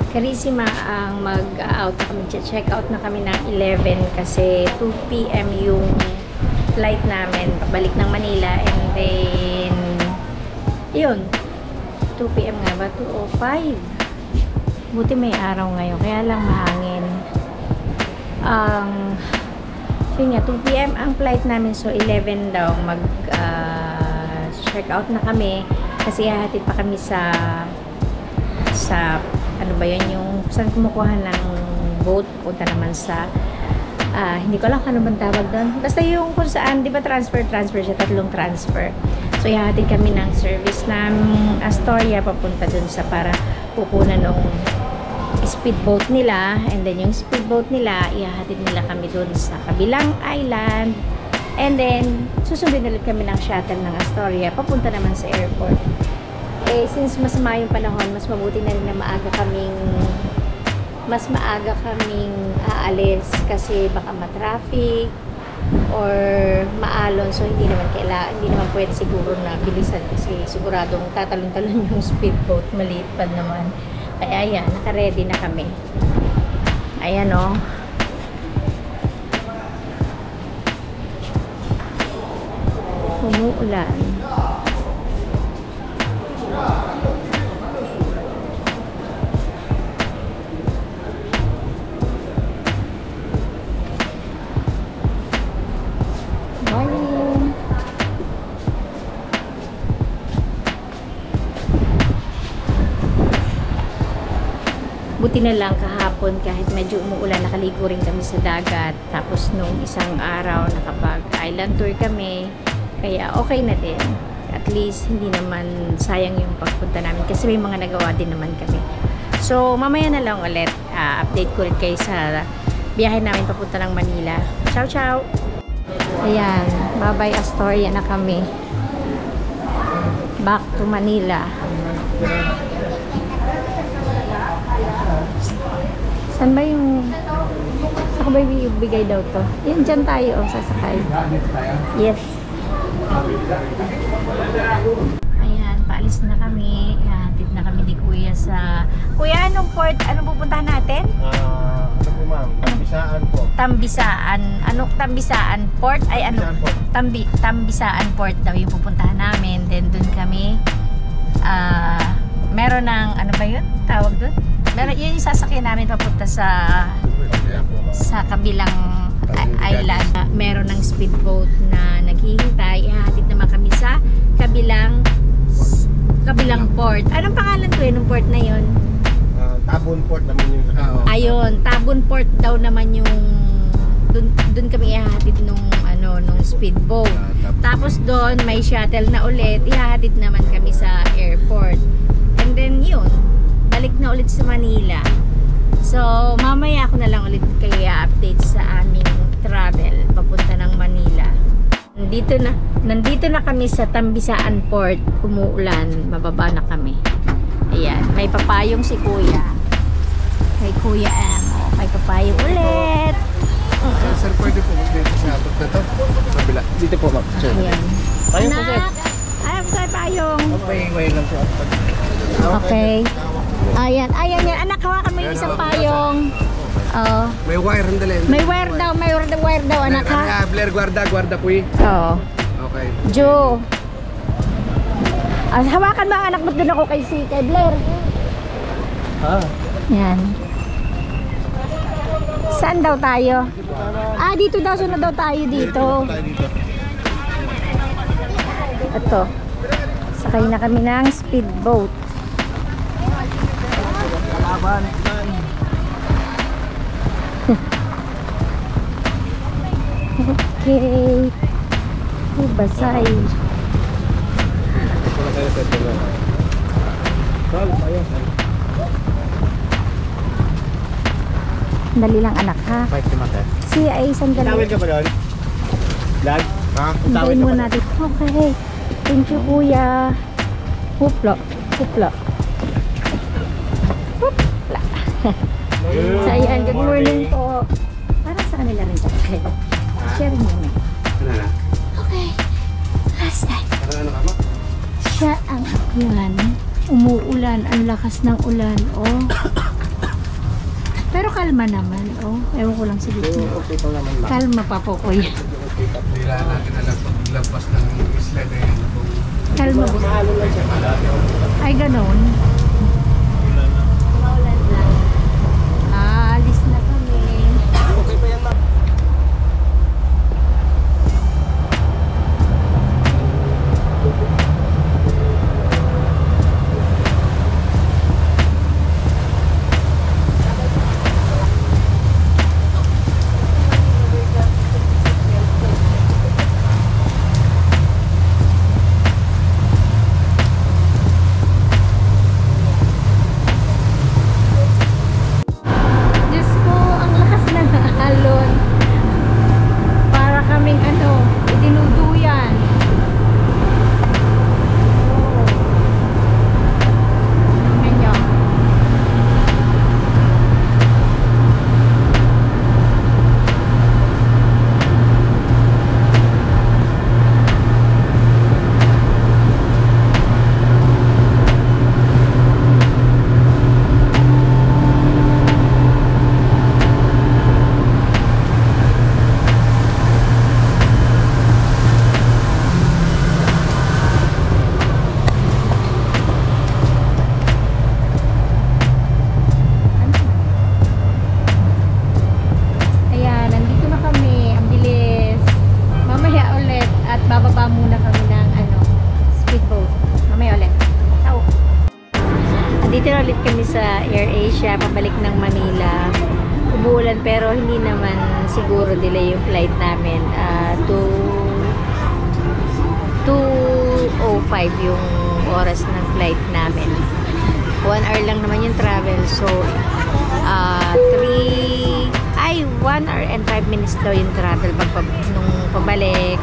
Carissima ang mag-out na kami. Check out na kami ng 11 kasi 2 PM yung flight namin pabalik ng Manila, and then yun, 2 PM nga ba? 2:05. Buti may araw ngayon, kaya lang mahangin. Yun nga, 2 PM ang flight namin, so 11 daw mag check out na kami kasi hahatid pa kami sa ano ba yun, yung saan kumukuha ng boat, punta naman sa hindi ko alam ano bang tawag doon, basta yung kung saan, di ba transfer siya, 3 transfer. So ihahatid kami ng service ng Astoria papunta dun sa para pupunan ng speedboat nila, and then yung speedboat nila ihahatid nila kami dun sa kabilang island, and then susundin ulit kami ng shuttle ng Astoria papunta naman sa airport. Since masama yung panahon, mas mabuti na rin na maaga kaming aalis kasi baka ma-traffic or maalon, so hindi naman pwede siguro na bilisan kasi siguradong tatalon-talon yung speedboat, maliit pa naman. Kaya ayan, naka-ready na kami. Ayan o. Umuulan. Morning. Buti na lang kahapon kahit medyo umuulan, nakaligo rin kami sa dagat. Tapos nung isang araw nakapag-island tour kami. Kaya okay na din. At least hindi naman sayang yung pagpunta namin kasi may mga nagawa din naman kami. So mamaya na lang ulit update ko rin kayo sa biyahe namin papunta ng Manila. Ciao ciao. Ayan, bye-bye Astoria na kami. Back to Manila. Saan ba yung saan ba yung bigay daw to? Yan, dyan tayo sasakay. Yes. Ayan, paalis na kami. Hatid na kami ni Kuya sa... Kuya, anong port? Anong pupuntahan natin? Ano po ma'am? Tambisaan po. Tambisaan. Anong Tambisaan Port? Ay ano? Tambisaan Port daw yung pupuntahan namin. Then dun kami meron ng ano ba yun? Tawag dun? Meron, yun yung sasakyan namin papunta sa kabilang island. Meron ng speedboat na naghihintay. Ihahatid naman kami sa kabilang port. Anong pangalan ko yun? Yung port na yun? Tabon Port naman yung ayun, Tabon Port daw naman yung dun kami ihahatid nung speedboat. Tapos doon may shuttle na ulit, ihahatid naman kami sa airport. And then yun, balik na ulit sa Manila. So mamaya ako na lang ulit kayo i-update sa aming travel papunta ng Manila. Nandito na kami sa Tambisaan Port. Umuulan, mababa na kami. Ayan, may papayong si Kuya. Kay Kuya Amo. May papayong ulit. Sir, pwede po dito sa atot na to? Kabila. Dito po ma'am. Ayan. Payong po sir. Anak! Ayaw ko tayo payong. Okay, lang po. Okay. Ayan, ayan yan. Anak, hawakan mo yung isang payong. Oo. May wire ang dalhin. May wire daw, anak ha? Blair, guarda po eh. Oo. Okay. Jo. Hawakan mo ang anak mo, doon ako kay Blair. Yan. Saan daw tayo? Dito daw. Sunod daw tayo dito. Ito. Sakay na kami ng speedboat. Laban. Okay. Basay. Dali lang anak ha. Si ay sandali. Tawid ka pa doon? Lag? Ha? Hintayin mo natin. Okay. Thank you Kuya. Hupla. Hupla. So ayan, good morning po. Para sa kanila rin ito. Okay. Share nyo na. Ano na? Okay. Last time. Para ano ka ba? Siya ang yan. Umuulan. Ang lakas ng ulan. Oh. Pero kalma naman. Oh, ewan ko lang sa gitna. Okay pa naman ma'am. Kalma pa po, kuya. Hindi natin alam paglabas ng isla na yan. Kalma po. Mahalo lang siya. Ay, ganon. Maulan na. Alis na kami. Okay pa yan ma'am. Diyos ko, ang lakas ng alon. Para kaming idinuduyan. Oh. Tingnan nyo. Ayan, nandito na kami. Ang bilis. Mamaya ulit at bababa muna kami ng speedboat. Mamaya ulit. Tao. Nandito na ulit kami sa AirAsia, pabalik ng Manila. Umuulan pero hindi naman siguro delay yung flight namin. 2:05 yung oras ng flight namin. 1 hour lang naman yung travel. So, 1 hour and 5 minutes daw yung travel nung pabalik.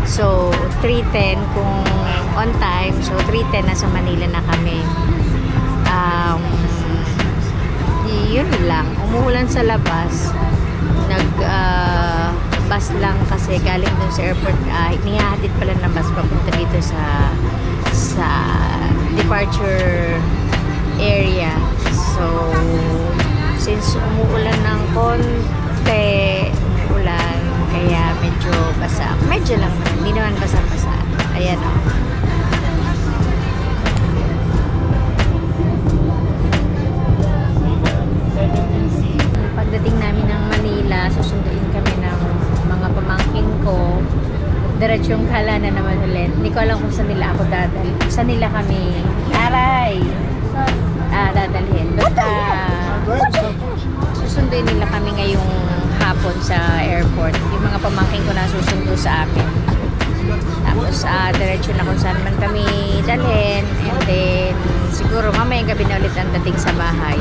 So, 3:10 kung on time. So, 3:10 nasa Manila na kami. Yun lang. Umuulan sa labas. Bus lang kasi galing dun sa airport. Nihahatid pala ng bus papunta dito sa departure area. So, since umuulan ng konti, umuulan, kaya medyo basa. Medyo lang naman. Hindi naman basa-basa. Ayan o. Pagdating namin ng Manila, susunduin kami ng mga pamangkin ko. Diretsong kala na naman ulit. Hindi ko alam kung saan nila ako dadalhin. Saan nila kami dadalhin. Basta susunduin nila kami ngayong hapon sa airport. Yung mga pamangkin ko na susundo sa amin. Tapos diretsyo na kung saan man kami dalhin. And then siguro mamayang gabi na ulit ang dating sa bahay.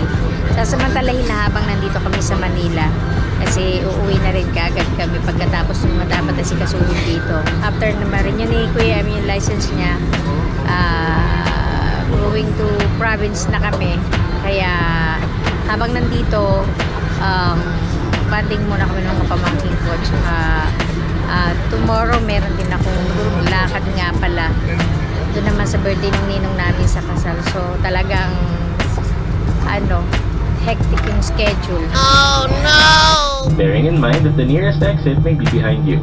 Sasamantalahin na habang nandito kami sa Manila. Kasi uuwi na rin kaagad kami pagkatapos ng dapat na sikasuhin dito. After naman rin yun ni Kuya Ami yung license niya, going to province na kami. Kaya habang nandito, banding muna kami ng mga pamangkin ko. Tsaka tomorrow meron din akong lakad nga pala. Doon naman sa birthday ng ninong namin sa kasal. So talagang hectic yung schedule. Oh no! Bearing in mind that the nearest exit may be behind you.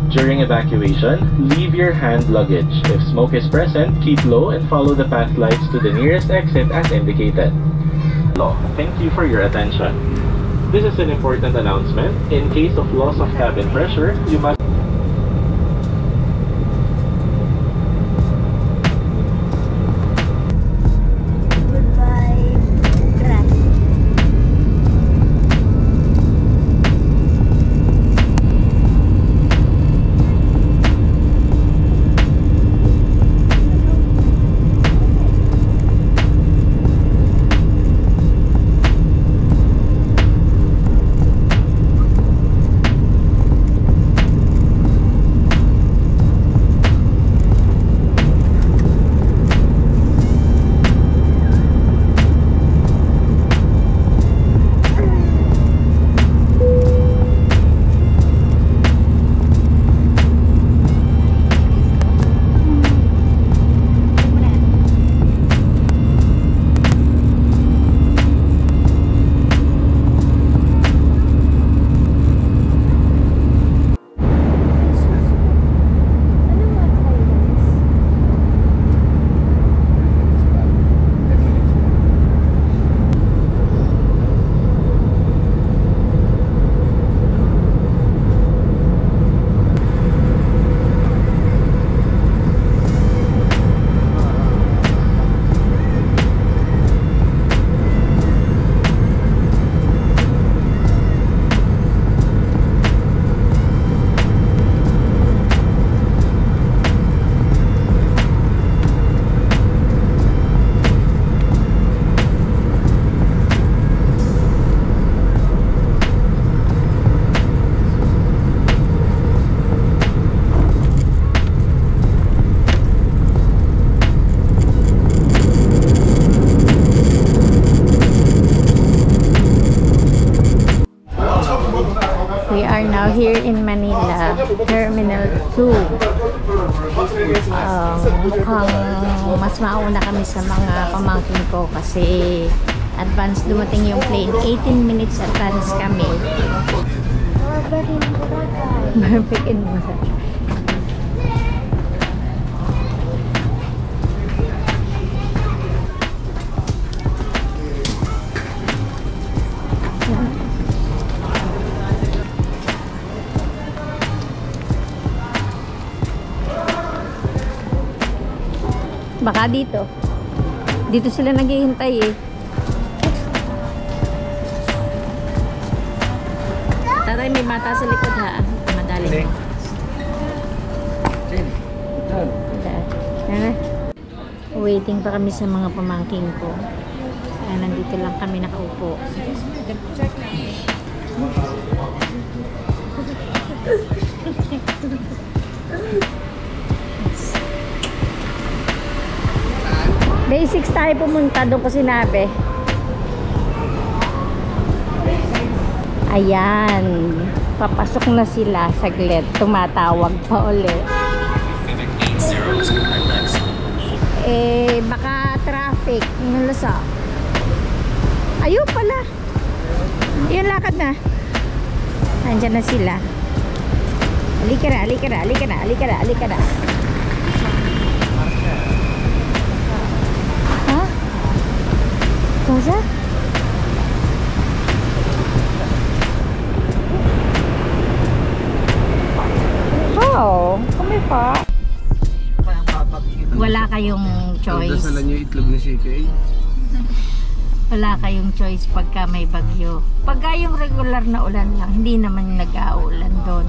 During evacuation, leave your hand luggage. If smoke is present, keep low and follow the path lights to the nearest exit as indicated. Thank you for your attention. This is an important announcement. In case of loss of cabin pressure, you must are now here in Manila, Terminal 2. Mukhang mas mauna kami sa mga pamangkin ko kasi advance dumating yung plane. 18 minutes advance kami. Perfect in Boracay. Baka dito. Dito sila naghihintay eh. Taray, may mata sa likod ha. Madali. Waiting pa kami sa mga pamangking ko. Kaya nandito lang kami nakaupo. Basics tayo pumunta doon ko sinabi. Ayan. Papasok na sila. Saglit. Tumatawag pa ulit. Baka traffic. Nalasa. Ayun pala. Yun, lakad na. Nandyan na sila. Halika na, halika na, halika na, halika na, halika na. Cosa? Oh, kami pa. Wala kayong choice. Dasalan niyo itlog ni CK. Wala kayong choice pagka may bagyo. Pagka yung regular na ulan lang, hindi naman nag-aulan doon.